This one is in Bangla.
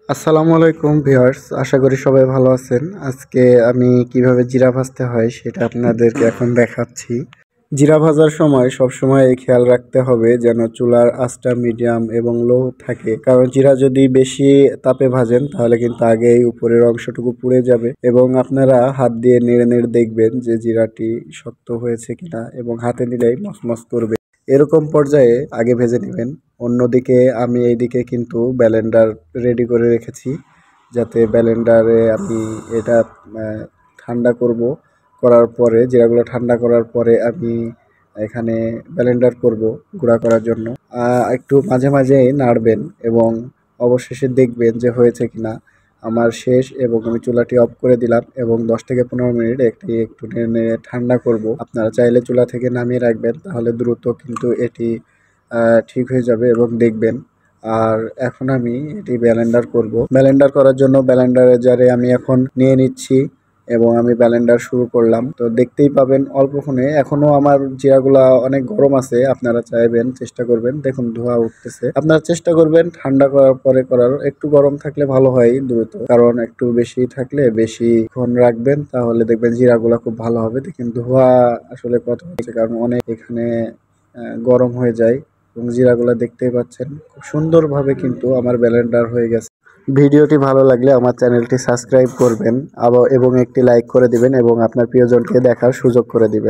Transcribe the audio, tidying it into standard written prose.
আসসালামু আলাইকুম ভিউয়ার্স, আশা করি সবাই ভালো আছেন। আজকে আমি কিভাবে জিরা ভাজতে হয় সেটা আপনাদেরকে এখন দেখাচ্ছি। জিরা ভাজার সময় সবসময় খেয়াল রাখতে হবে যেন চুলার আঁচটা মিডিয়াম এবং লো থাকে, কারণ জিরা যদি বেশি তাপে ভাজেন তাহলে কিন্তু আগেই উপরের অংশটুকু পুড়ে যাবে এবং আপনারা হাত দিয়ে নেড়ে নেড়ে দেখবেন যে জিরাটি শক্ত হয়েছে কিনা এবং হাতে নিলেই মচমচ করবে। এরকম পর্যায়ে আগে ভেজে নেবেন। অন্যদিকে আমি এইদিকে কিন্তু ব্লেন্ডার রেডি করে রেখেছি, যাতে ব্লেন্ডারে আমি এটা ঠান্ডা করব। করার পরে জিরাগুলো ঠান্ডা করার পরে আমি এখানে ব্লেন্ডার করব গুঁড়া করার জন্য। একটু মাঝে মাঝেই নাড়বেন এবং অবশেষে দেখবেন যে হয়েছে কিনা। আমার শেষ এবং আমি চুলাটি অফ করে দিলাম এবং 10 থেকে 15 মিনিট একটু নেড়ে নেড়ে ঠান্ডা করব। আপনারা চাইলে চুলা থেকে নামিয়ে রাখবেন, তাহলে দ্রুত কিন্তু এটি ঠিক হয়ে যাবে এবং দেখবেন। আর এখন আমি এটি ব্লেন্ডার করব। ব্লেন্ডার করার জন্য ব্লেন্ডারের জারে আমি এখন নিয়ে নিচ্ছি এবং আমি ব্লেন্ডার শুরু করলাম। তো দেখতেই পাবেন অল্পক্ষণে এখনো আমার জিরাগুলা অনেক গরম আছে। আপনারা চাইবেন চেষ্টা করবেন, দেখুন ধোঁয়া উঠতেছে। আপনারা চেষ্টা করবেন ঠান্ডা করার পরে করার। একটু গরম থাকলে ভালো হয় দ্রুত, কারণ একটু বেশি থাকলে বেশিক্ষণ রাখবেন তাহলে দেখবেন জিরাগুলা খুব ভালো হবে। দেখেন ধোঁয়া আসলে কত হচ্ছে, কারণ অনেক এখানে গরম হয়ে যায় এবং জিরাগুলা দেখতেই পাচ্ছেন খুব সুন্দরভাবে কিন্তু আমার ব্লেন্ডার হয়ে গেছে। ভিডিওটি ভালো লাগলে আমার চ্যানেলটি সাবস্ক্রাইব করবেন এবং একটি লাইক করে দিবেন এবং আপনার প্রিয়জনকে দেখার সুযোগ করে দিবেন।